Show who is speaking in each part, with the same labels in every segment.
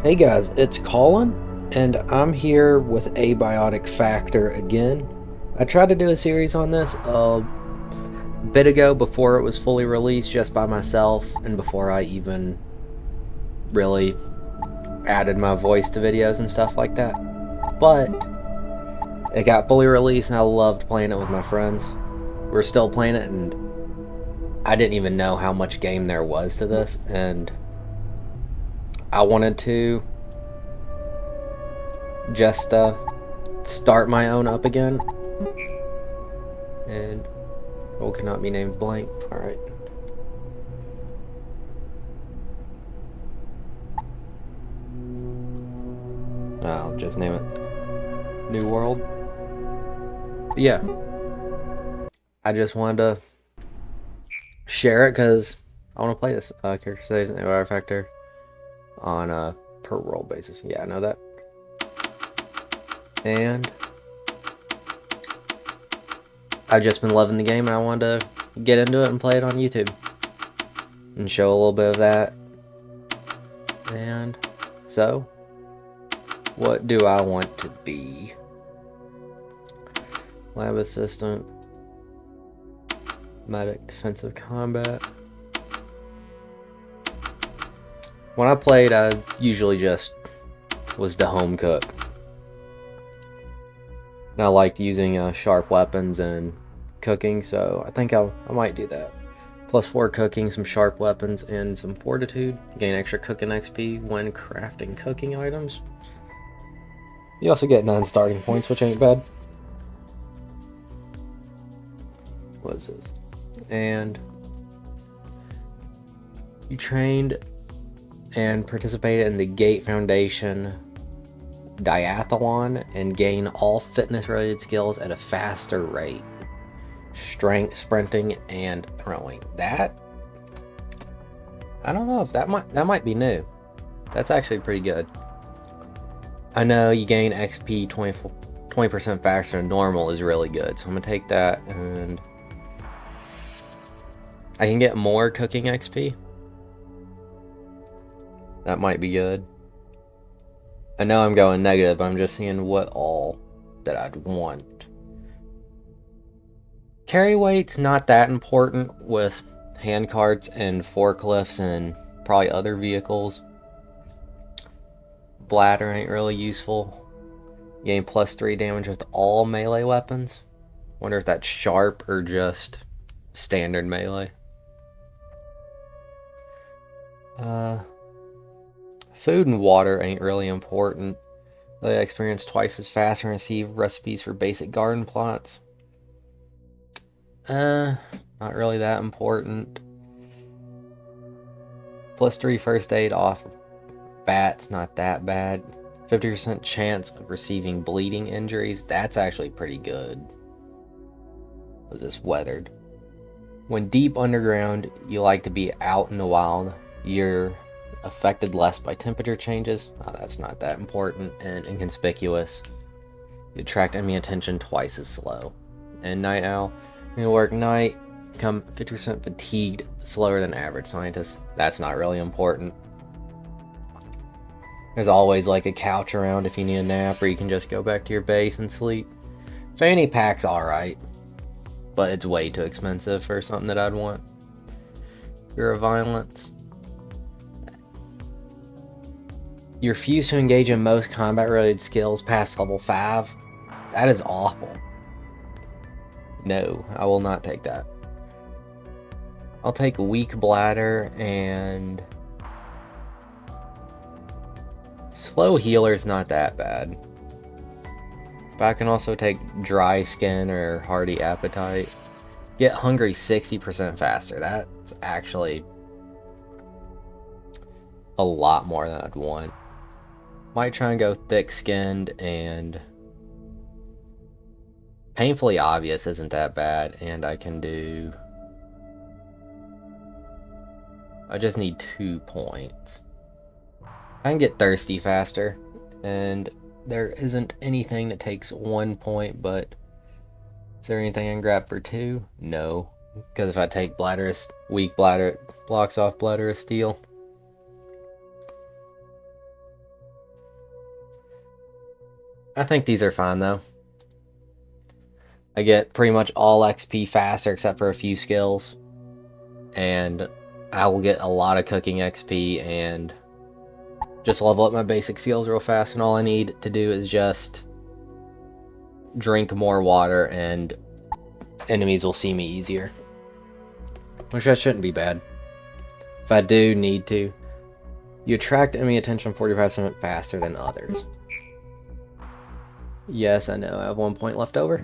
Speaker 1: Hey guys, it's Colin, and I'm here with Abiotic Factor again. I tried to do a series on this a bit ago before it was fully released just by myself and before I even really added my voice to videos and stuff like that. But it got fully released and I loved playing it with my friends. We're still playing it and I didn't even know how much game there was to this, and I wanted to just start my own up again. And cannot be named blank. Alright. I'll just name it New World. But yeah. I just wanted to share it because I want to play this character saves and AI factor on a per world basis. Yeah, I know that. And I've just been loving the game and I wanted to get into it and play it on YouTube and show a little bit of that. And so, what do I want to be? Lab assistant, medic, defensive combat. When I played, I usually just was the home cook. And I liked using sharp weapons and cooking, so I think I might do that. +4 cooking, some sharp weapons, and some fortitude. Gain extra cooking XP when crafting cooking items. You also get 9 starting points, which ain't bad. What is this? And you trained and participated in the Gate Foundation Diathlon and gain all fitness related skills at a faster rate. Strength, sprinting, and throwing. That, I don't know if that might be new. That's actually pretty good. I know you gain XP 20% faster than normal is really good, so I'm gonna take that, and I can get more cooking XP. That might be good. I know I'm going negative, I'm just seeing what all that I'd want. Carry weight's not that important with hand carts and forklifts and probably other vehicles. Bladder ain't really useful. Gain +3 damage with all melee weapons. Wonder if that's sharp or just standard melee. Food and water ain't really important. They experience twice as fast and receive recipes for basic garden plots. Not really that important. +3 first aid off bat's not that bad. 50% chance of receiving bleeding injuries. That's actually pretty good. Was this weathered? When deep underground, you like to be out in the wild. You're affected less by temperature changes. Oh, that's not that important. And inconspicuous. You attract enemy attention twice as slow. And night owl. You work night, become 50% fatigued, slower than average scientists. That's not really important. There's always like a couch around if you need a nap, or you can just go back to your base and sleep. Fanny pack's alright, but it's way too expensive for something that I'd want. Bureau of Violence. You refuse to engage in most combat-related skills past level 5. That is awful. No, I will not take that. I'll take weak bladder and slow healer's not that bad. But I can also take dry skin or hearty appetite. Get hungry 60% faster. That's actually a lot more than I'd want. Might try and go thick-skinned, and painfully obvious isn't that bad, and I can do... I just need 2 points. I can get thirsty faster, and there isn't anything that takes 1 point, but is there anything I can grab for 2? No, because if I take weak bladder, it blocks off bladder of steel. I think these are fine though. I get pretty much all XP faster except for a few skills. And I will get a lot of cooking XP and just level up my basic skills real fast. And all I need to do is just drink more water and enemies will see me easier. Which that shouldn't be bad. If I do need to, you attract enemy attention 45% faster than others. Yes, I know. I have 1 point left over.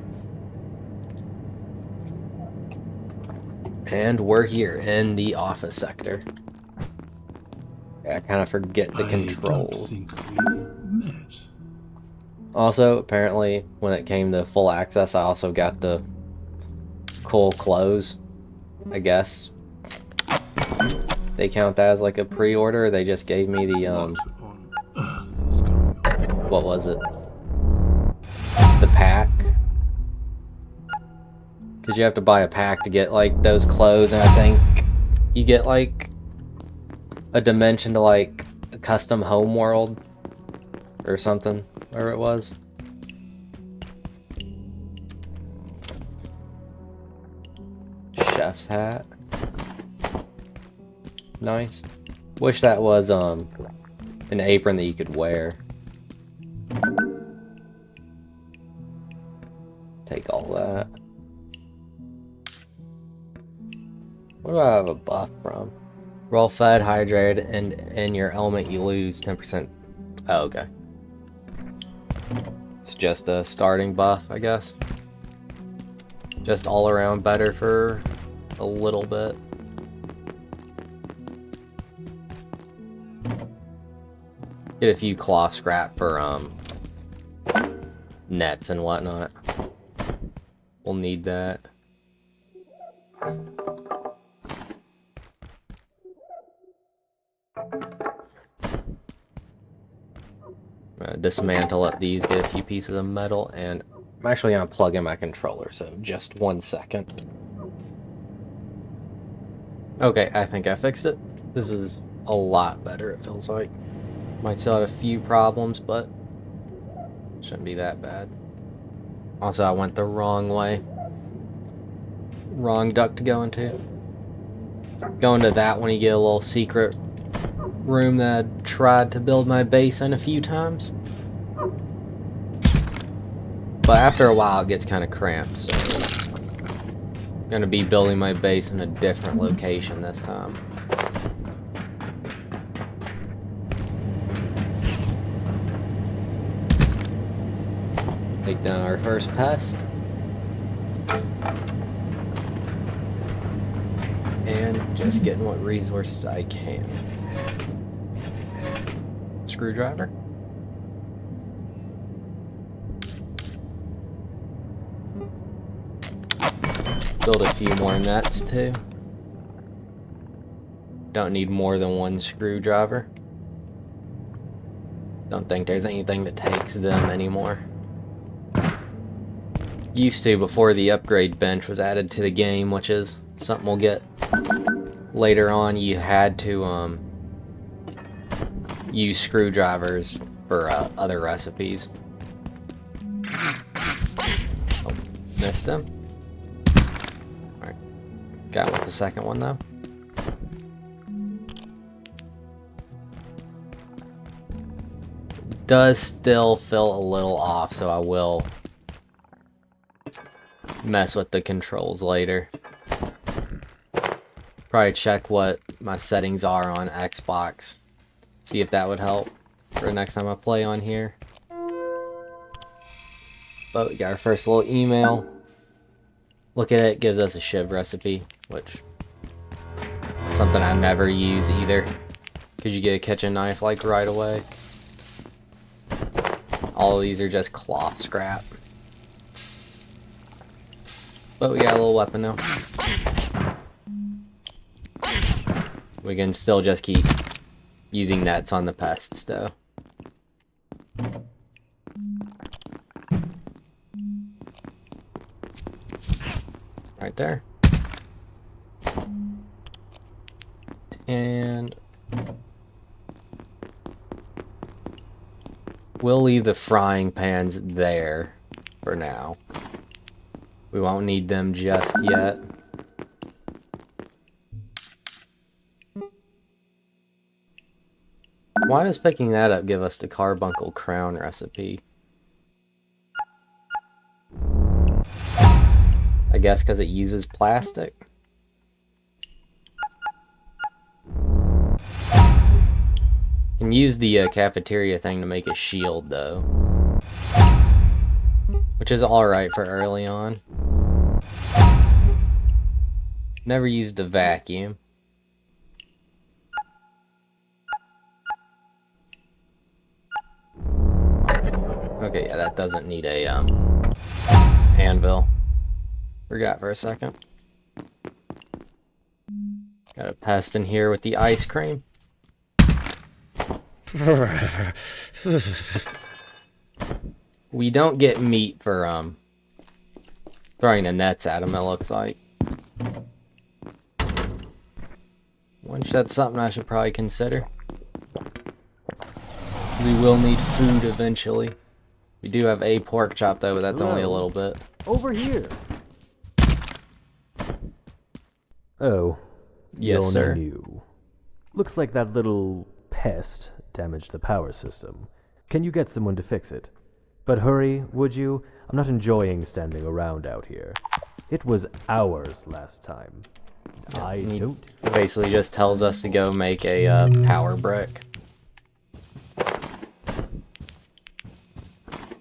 Speaker 1: And we're here in the office sector. I kind of forget the controls. Also, apparently, when it came to full access, I also got the cool clothes, I guess. They count as like a pre-order. They just gave me the, what was it? The pack. Because you have to buy a pack to get, like, those clothes, and I think you get, like, a dimension to, like, a custom home world or something, whatever it was. Chef's hat. Nice. Wish that was, an apron that you could wear. Take all that. What do I have a buff from? Well fed, hydrated, and in your element you lose 10%. Oh, okay. It's just a starting buff, I guess. Just all around better for a little bit. Get a few cloth scrap for nets and whatnot. We'll need that. Dismantle up these, get a few pieces of metal, and I'm actually going to plug in my controller, so just 1 second. Okay, I think I fixed it. This is a lot better, it feels like. Might still have a few problems, but shouldn't be that bad. Also, I went the wrong way. Wrong duct to go into. Go into that one, you get a little secret room that I tried to build my base in a few times. But after a while, it gets kind of cramped, so I'm going to be building my base in a different location this time. Take down our first pest. And just getting what resources I can. Screwdriver. Build a few more nets too. Don't need more than 1 screwdriver. Don't think there's anything that takes them anymore. Used to before the upgrade bench was added to the game, which is something we'll get later on. You had to use screwdrivers for other recipes. Oh, missed them. Alright, got with the second one though. Does still feel a little off, so I will mess with the controls later. Probably check what my settings are on Xbox. See if that would help for the next time I play on here. But we got our first little email. Look at it, gives us a shiv recipe, which is something I never use either. Because you get a kitchen knife like right away. All of these are just cloth scrap. But we got a little weapon now. We can still just keep using nets on the pests though. Right there. And We'll leave the frying pans there for now. We won't need them just yet. Why does picking that up give us the carbuncle crown recipe? I guess because it uses plastic. Can use the cafeteria thing to make a shield though, which is alright for early on. Never used a vacuum. Okay, yeah, that doesn't need a anvil. Forgot for a second. Got a pest in here with the ice cream. We don't get meat for throwing the nets at him, it looks like. Which that's something I should probably consider. We will need food eventually. We do have a pork chop though, but that's only a little bit.
Speaker 2: Over here. Oh.
Speaker 1: Yes, sir.
Speaker 2: New. Looks like that little pest damaged the power system. Can you get someone to fix it? But hurry, would you? I'm not enjoying standing around out here. It was hours last time.
Speaker 1: Yeah,
Speaker 2: I don't.
Speaker 1: Basically just tells us to go make a power brick.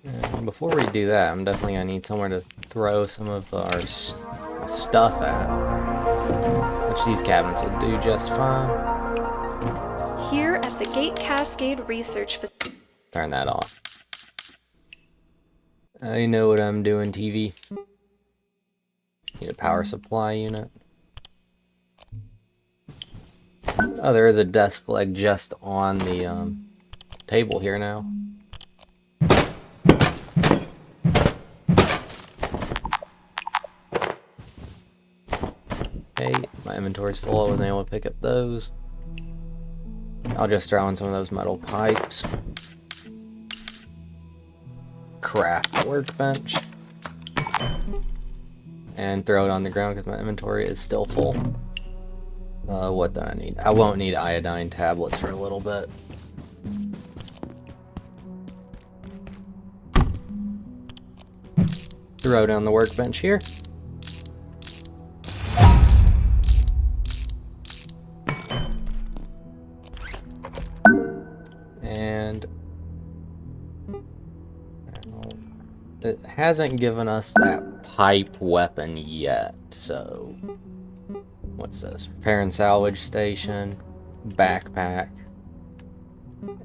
Speaker 1: And before we do that, I'm definitely going to need somewhere to throw some of our stuff at. Which these cabinets will do just fine.
Speaker 3: Here at the Gate Cascade Research Facility.
Speaker 1: Turn that off. I know what I'm doing, TV. Need a power supply unit. Oh, there is a desk leg just on the table here now. Okay, my inventory's full. I wasn't able to pick up those. I'll just throw in some of those metal pipes. Craft the workbench. And throw it on the ground because my inventory is still full. What do I need? I won't need iodine tablets for a little bit. Throw down the workbench here. And it hasn't given us that pipe weapon yet, so what's this? Repair and salvage station, backpack,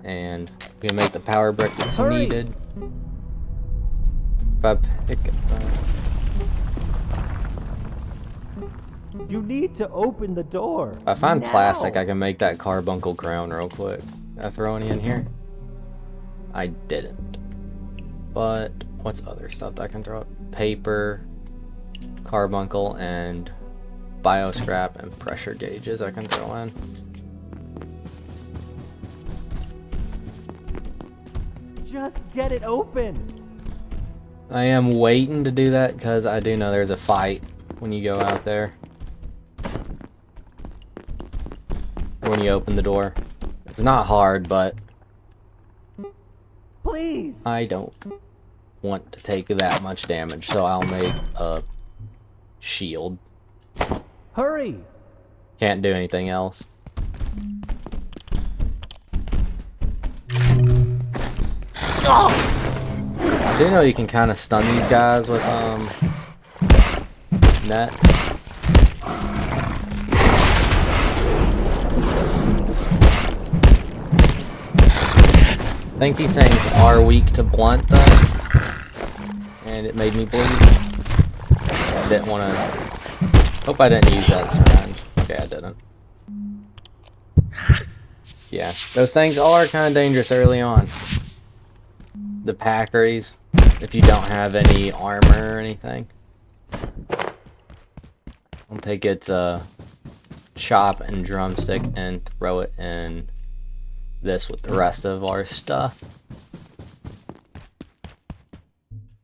Speaker 1: and we can make the power brick that's needed. If I pick
Speaker 2: You need to open the door.
Speaker 1: If I find plastic, I can make that carbuncle crown real quick. Did I throw any in here? I didn't. But what's other stuff that I can throw up? Paper, carbuncle, and bioscrap and pressure gauges I can throw in.
Speaker 2: Just get it open.
Speaker 1: I am waiting to do that because I do know there's a fight when you go out there. Or when you open the door. It's not hard, but
Speaker 2: Please.
Speaker 1: I don't want to take that much damage, so I'll make a shield.
Speaker 2: Hurry.
Speaker 1: Can't do anything else. I do know you can kind of stun these guys with nets. I think these things are weak to blunt though, and it made me bleed. I didn't want to. Hope I didn't use that syringe. Okay, I didn't. Yeah, those things are kind of dangerous early on. The packeries, if you don't have any armor or anything. I'll take its chop and drumstick and throw it in this with the rest of our stuff.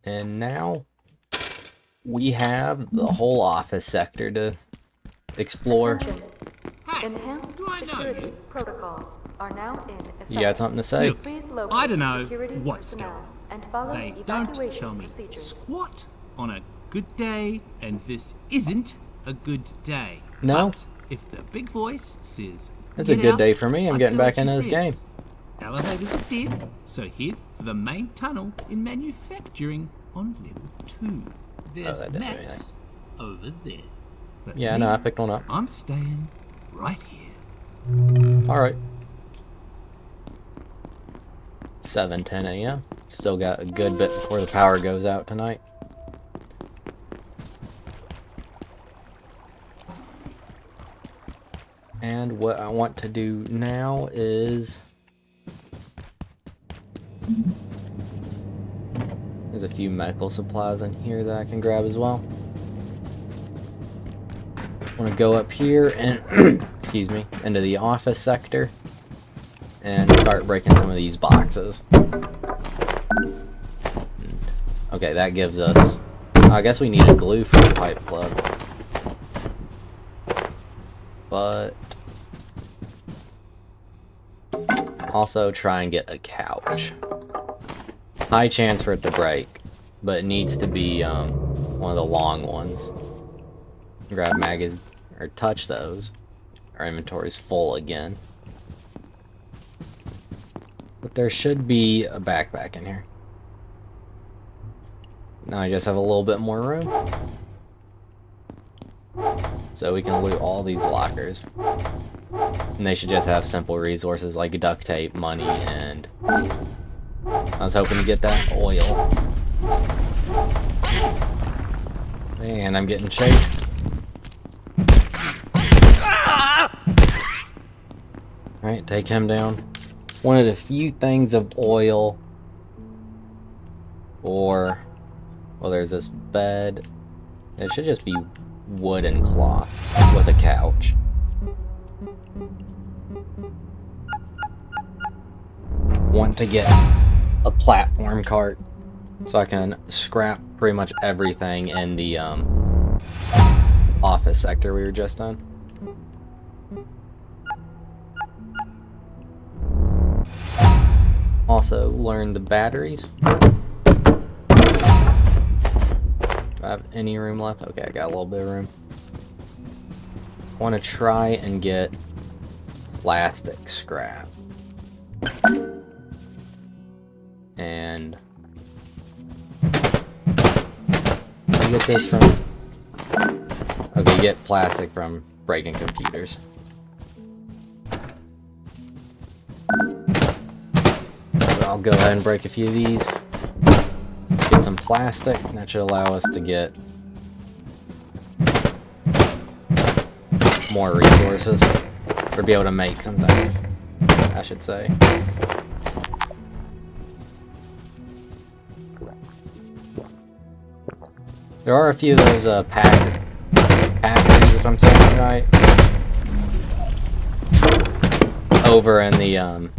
Speaker 1: And now we have the whole office sector to explore.
Speaker 3: Attention. Enhanced
Speaker 4: do I know
Speaker 3: security
Speaker 4: you?
Speaker 3: protocols are now in effect.
Speaker 1: You got something to say?
Speaker 4: Look,
Speaker 3: Please locate
Speaker 4: I don't know
Speaker 3: security
Speaker 4: what's
Speaker 3: personnel
Speaker 4: going on.
Speaker 3: and follow
Speaker 4: They don't
Speaker 3: evacuation
Speaker 4: tell me
Speaker 3: procedures.
Speaker 4: squat on a good day, and this isn't a good day.
Speaker 1: No.
Speaker 4: But if the big voice says
Speaker 1: It's a
Speaker 4: get
Speaker 1: good
Speaker 4: out,
Speaker 1: day for me. I'm
Speaker 4: I
Speaker 1: getting
Speaker 4: do
Speaker 1: back
Speaker 4: what
Speaker 1: into
Speaker 4: she
Speaker 1: this game.
Speaker 4: says. Elevators are thin, so head for the main tunnel in manufacturing on level 2. There's
Speaker 1: that didn't do
Speaker 4: maps over there. But
Speaker 1: Yeah,
Speaker 4: me,
Speaker 1: no, I picked one up.
Speaker 4: I'm staying right here.
Speaker 1: Alright. 7:10 a.m. Still got a good bit before the power goes out tonight. And what I want to do now is... There's a few medical supplies in here that I can grab as well. I want to go up here and, excuse me, into the office sector and start breaking some of these boxes. Okay, that gives us... I guess we need a glue for the pipe club. But... also try and get a couch. High chance for it to break, but it needs to be one of the long ones. Grab magazines, or touch those. Our inventory's full again. But there should be a backpack in here. Now I just have a little bit more room. So we can loot all these lockers. And they should just have simple resources like duct tape, money, and... I was hoping to get that oil. Man, I'm getting chased. Alright, take him down. Wanted a few things of oil. Or... well, there's this bed. It should just be wood and cloth with a couch. Want to get a platform cart so I can scrap pretty much everything in the office sector we were just on. Also learn the batteries. Do I have any room left? Okay, I got a little bit of room. I want to try and get plastic scrap. And I get this from... okay, get plastic from breaking computers. So I'll go ahead and break a few of these. Get some plastic, and that should allow us to get more resources. Or be able to make some things, I should say. There are a few of those packers, if I'm saying it right, over in the I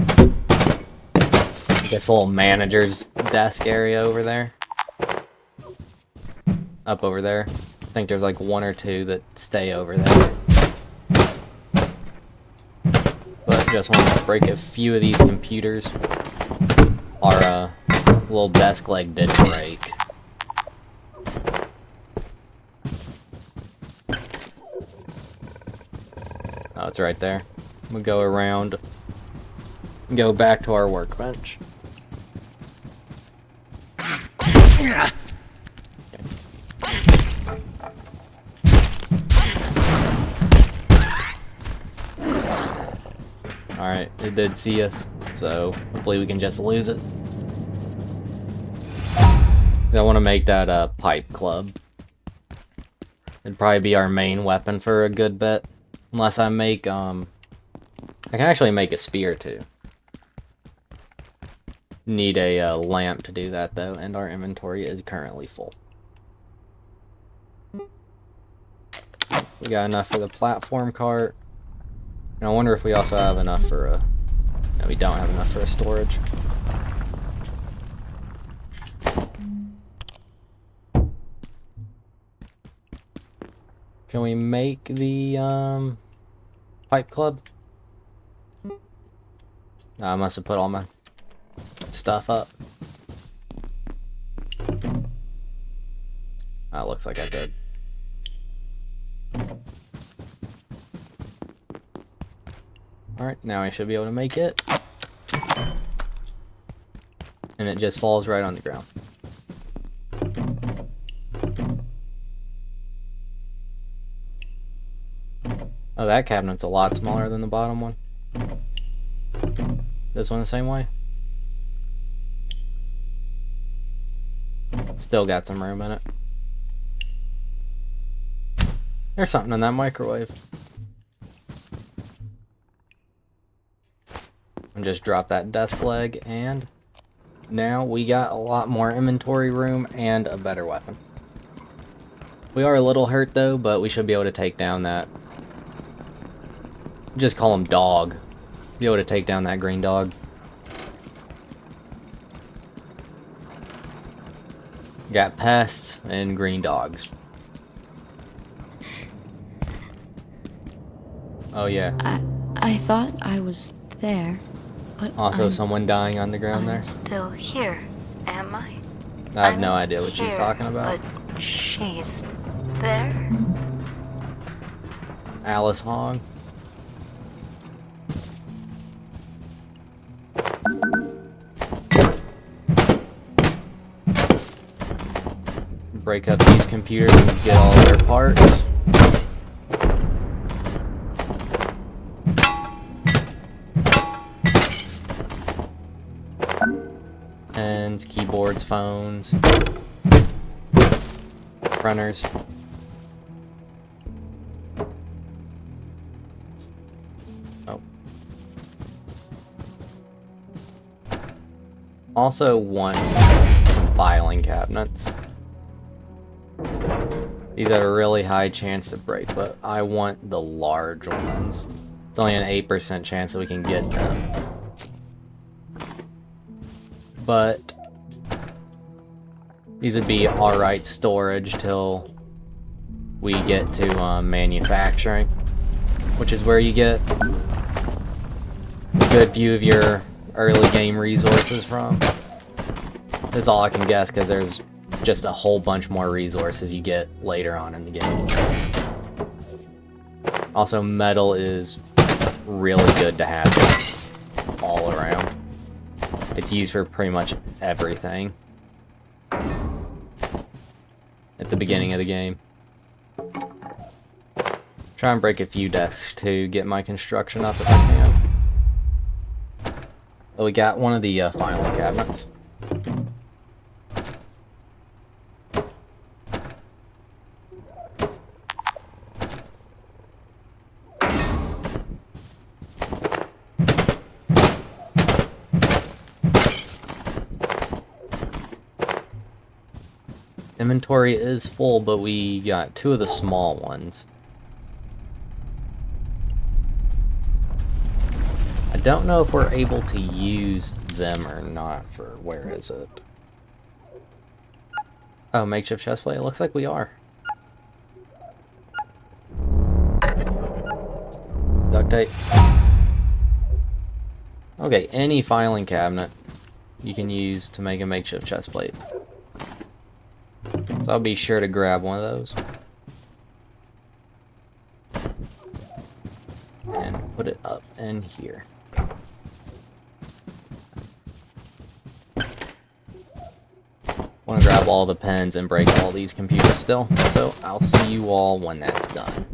Speaker 1: guess little manager's desk area over there. Up over there. I think there's like one or two that stay over there. But just want to break a few of these computers. Our little desk leg did break. Oh, it's right there. We'll go around and go back to our workbench. Okay. Alright, it did see us, so hopefully we can just lose it. I want to make that pipe club. It'd probably be our main weapon for a good bit. Unless I make, I can actually make a spear too. Need a lamp to do that though, and our inventory is currently full. We got enough for the platform cart. And I wonder if we also have enough for a... no, we don't have enough for a storage. Can we make the pipe club? I must have put all my stuff up. Looks like I did. Alright, now I should be able to make it. And it just falls right on the ground. Oh, that cabinet's a lot smaller than the bottom one. This one the same way? Still got some room in it. There's something in that microwave. And just drop that desk leg, and now we got a lot more inventory room and a better weapon. We are a little hurt though, but we should be able to take down that. Just call him dog. Be able to take down that green dog. Got pests and green dogs. Oh yeah.
Speaker 5: I thought I was there, but
Speaker 1: Also someone dying on the ground there.
Speaker 3: Still here, am I?
Speaker 1: I have no idea what she's talking about.
Speaker 3: But she's there?
Speaker 1: Alice Hong. Break up these computers and get all their parts. Pens, keyboards, phones, printers. Oh. Also want some filing cabinets. These have a really high chance to break, but I want the large ones. It's only an 8% chance that we can get them. But these would be alright storage till we get to manufacturing, which is where you get a good view of your early game resources from. That's all I can guess, because there's just a whole bunch more resources you get later on in the game. Also, metal is really good to have all around. It's used for pretty much everything at the beginning of the game. Try and break a few desks to get my construction up if I can. Oh, we got one of the filing cabinets. Inventory is full, but we got two of the small ones. I don't know if we're able to use them or not for, where is it? Oh, makeshift chestplate. It looks like we are. Duct tape. Okay, any filing cabinet you can use to make a makeshift chestplate. So I'll be sure to grab one of those. And put it up in here. Want to grab all the pens and break all these computers still. So I'll see you all when that's done.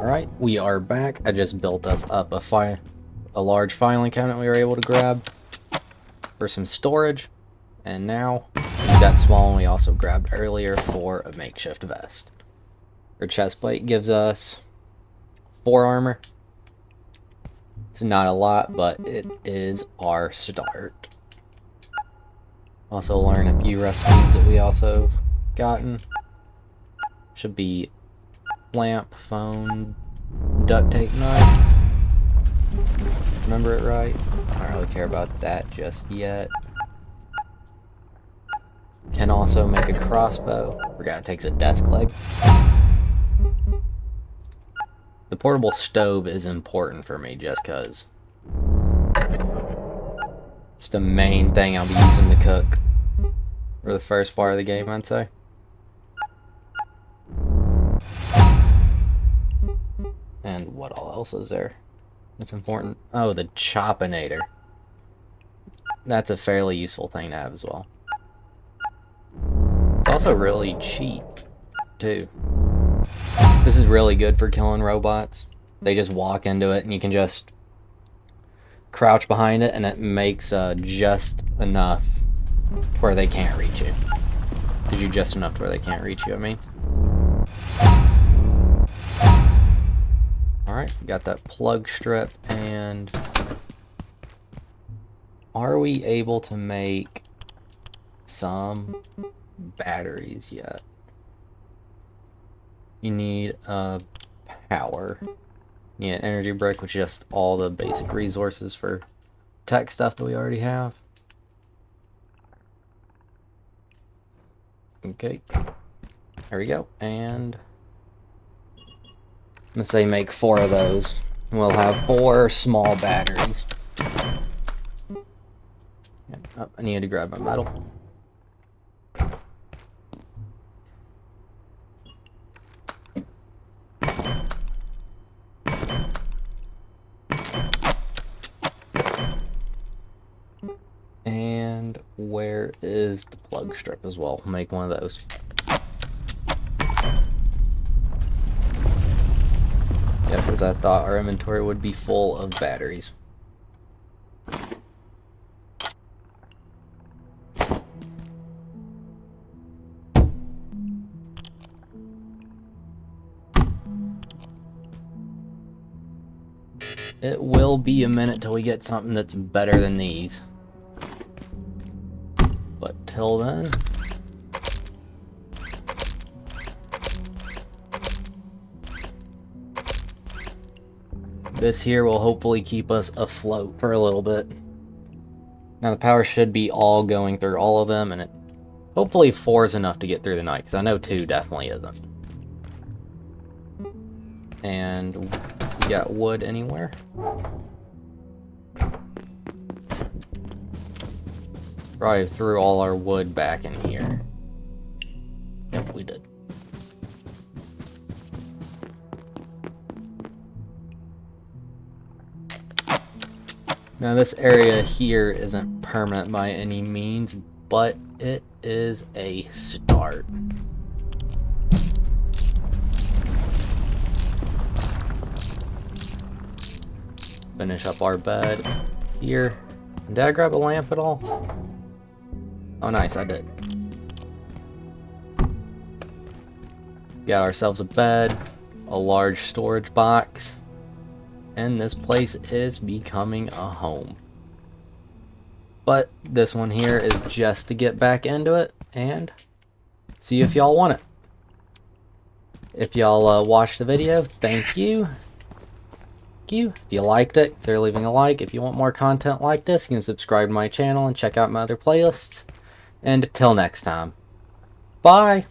Speaker 1: Alright, we are back. I just built us up a large filing cabinet we were able to grab for some storage. And now, use that small one we also grabbed earlier for a makeshift vest. Our chest plate gives us 4 armor. It's not a lot, but it is our start. Also learn a few recipes that we also gotten. Should be lamp, phone, duct tape knife. Remember it right? I don't really care about that just yet. Can also make a crossbow. Forgot it takes a desk leg. The portable stove is important for me just because it's the main thing I'll be using to cook for the first part of the game, I'd say. And what all else is there that's important? Oh, the Choppinator. That's a fairly useful thing to have as well. It's also really cheap, too. This is really good for killing robots. They just walk into it and you can just crouch behind it and it makes just enough where they can't reach you. Gives you just enough to where they can't reach you, I mean. Alright, got that plug strip, and are we able to make some batteries yet? You need power. You need an energy brick, which is just all the basic resources for tech stuff that we already have. Okay, there we go, and I'm gonna say make 4 of those. We'll have 4 small batteries. Oh, I need to grab my metal. And where is the plug strip as well? Make one of those. Yeah, because I thought our inventory would be full of batteries. It will be a minute till we get something that's better than these. But till then... this here will hopefully keep us afloat for a little bit. Now the power should be all going through all of them, and it hopefully 4 is enough to get through the night, because I know 2 definitely isn't. And we got wood anywhere? Probably threw all our wood back in here. Yep, we did. Now this area here isn't permanent by any means, but it is a start. Finish up our bed here. Did I grab a lamp at all? Oh nice, I did. Got ourselves a bed, a large storage box, and this place is becoming a home. But this one here is just to get back into it and see if y'all want it. If y'all watched the video, thank you. If you liked it, consider leaving a like. If you want more content like this, you can subscribe to my channel and check out my other playlists. And until next time, bye!